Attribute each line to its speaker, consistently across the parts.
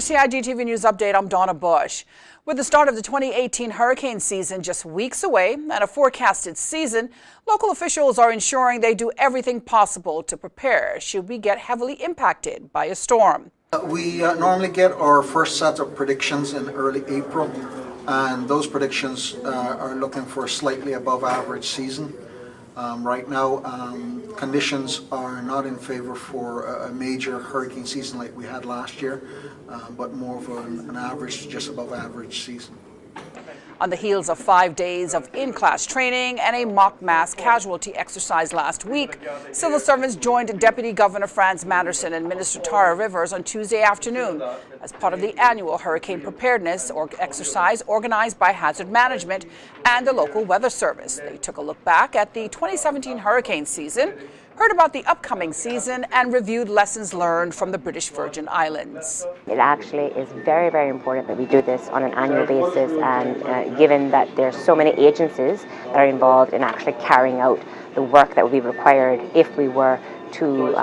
Speaker 1: your CIGTV News Update, I'm Donna Bush. With the start of the 2018 hurricane season just weeks away and a forecasted season, local officials are ensuring they do everything possible to prepare should we get heavily impacted by a storm.
Speaker 2: We normally get our first set of predictions in early April, and those predictions are looking for a slightly above average season. Right now, conditions are not in favor for a major hurricane season like we had last year, but more of an average, just above average season.
Speaker 1: On the heels of 5 days of in-class training and a mock mass casualty exercise last week, civil servants joined Deputy Governor Franz Manderson and Minister Tara Rivers on Tuesday afternoon as part of the annual hurricane preparedness exercise organized by Hazard Management and the local weather service. They took a look back at the 2017 hurricane season, heard about the upcoming season, and reviewed lessons learned from the British Virgin Islands.
Speaker 3: It actually is very, very important that we do this on an annual basis, and given that there's so many agencies that are involved in actually carrying out the work that would be required if we were to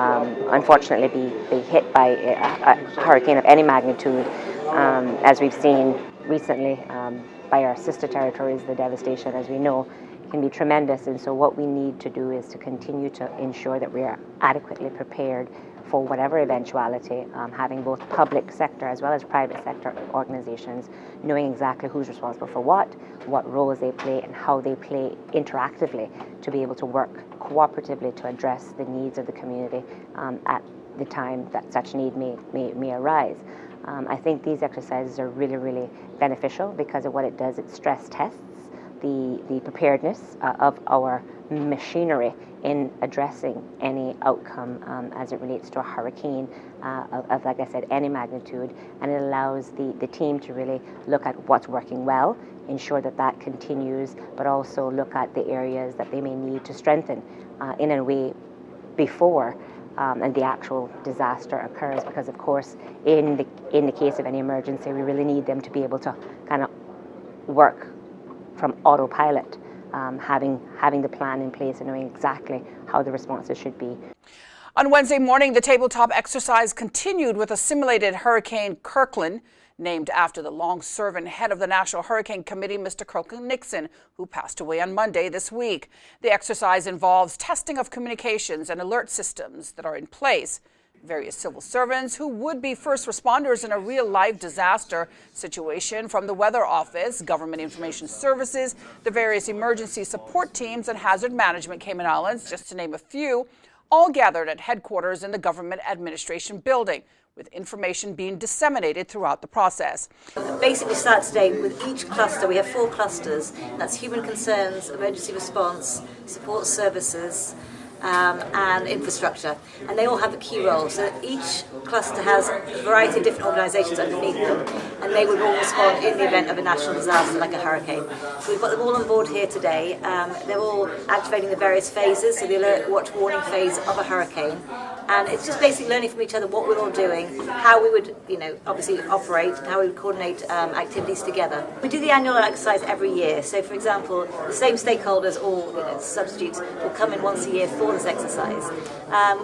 Speaker 3: unfortunately be hit by a hurricane of any magnitude, as we've seen recently by our sister territories. The devastation, as we know, can be tremendous, and so what we need to do is to continue to ensure that we are adequately prepared for whatever eventuality, having both public sector as well as private sector organizations knowing exactly who's responsible for what roles they play, and how they play interactively to be able to work cooperatively to address the needs of the community at the time that such need may arise. I think these exercises are really, really beneficial because of what it does. It stress tests the preparedness of our machinery in addressing any outcome as it relates to a hurricane of, like I said, any magnitude, and it allows the team to really look at what's working well, ensure that that continues, but also look at the areas that they may need to strengthen in a way before and the actual disaster occurs, because of course in the case of any emergency we really need them to be able to kind of work from autopilot, having the plan in place and knowing exactly how the responses should be.
Speaker 1: On Wednesday morning, the tabletop exercise continued with a simulated Hurricane Kirkland, named after the long-serving head of the National Hurricane Committee, Mr. Kirkland Nixon, who passed away on Monday this week. The exercise involves testing of communications and alert systems that are in place. Various civil servants who would be first responders in a real-life disaster situation from the Weather Office, Government Information Services, the various emergency support teams, and Hazard Management Cayman Islands, just to name a few, all gathered at headquarters in the Government Administration Building, with information being disseminated throughout the process.
Speaker 4: Basically, we start today with each cluster. We have 4 clusters. That's human concerns, emergency response, support services, and infrastructure, and they all have a key role. So each cluster has a variety of different organisations underneath them, and they would all respond in the event of a national disaster like a hurricane. So we've got them all on board here today. They're all activating the various phases, so the alert, watch, warning phase of a hurricane. And it's just basically learning from each other what we're all doing, how we would, obviously operate, how we would coordinate activities together. We do the annual exercise every year. So, for example, the same stakeholders or substitutes will come in once a year for this exercise.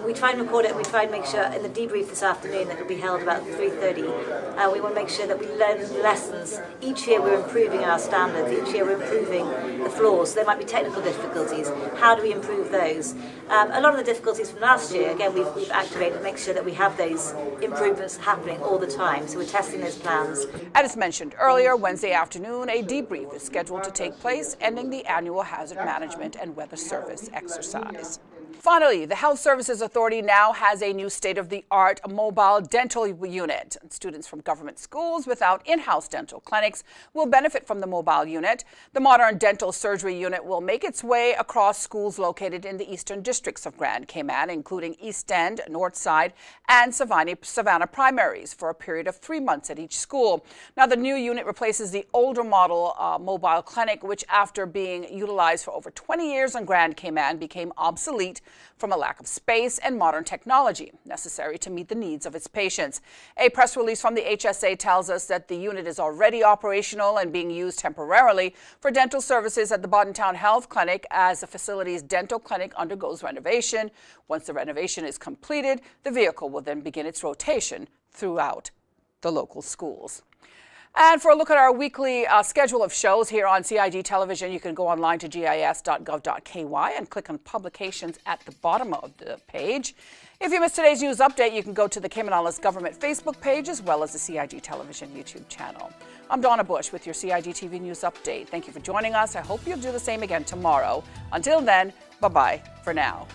Speaker 4: We try and record it, and we try and make sure in the debrief this afternoon that will be held about 3:30. We want to make sure that we learn lessons. Each year we're improving our standards. Each year we're improving the flaws. So there might be technical difficulties. How do we improve those? A lot of the difficulties from last year, again, we've activated to make sure that we have those improvements happening all the time. So we're testing those plans.
Speaker 1: As mentioned earlier, Wednesday afternoon, a debrief is scheduled to take place, ending the annual Hazard Management and Weather Service exercise. Finally, the Health Services Authority now has a new state-of-the-art mobile dental unit. Students from government schools without in-house dental clinics will benefit from the mobile unit. The modern dental surgery unit will make its way across schools located in the eastern districts of Grand Cayman, including East End, Northside, and Savannah primaries for a period of 3 months at each school. Now, the new unit replaces the older model mobile clinic, which after being utilized for over 20 years on Grand Cayman became obsolete from a lack of space and modern technology necessary to meet the needs of its patients. A press release from the H.S.A. tells us that the unit is already operational and being used temporarily for dental services at the Boddentown Health Clinic as the facility's dental clinic undergoes renovation. Once the renovation is completed, the vehicle will then begin its rotation throughout the local schools. And for a look at our weekly schedule of shows here on CIG Television, you can go online to gis.gov.ky and click on publications at the bottom of the page. If you missed today's news update, you can go to the Cayman Islands Government Facebook page as well as the CIG Television YouTube channel. I'm Donna Bush with your CIG TV News Update. Thank you for joining us. I hope you'll do the same again tomorrow. Until then, bye-bye for now.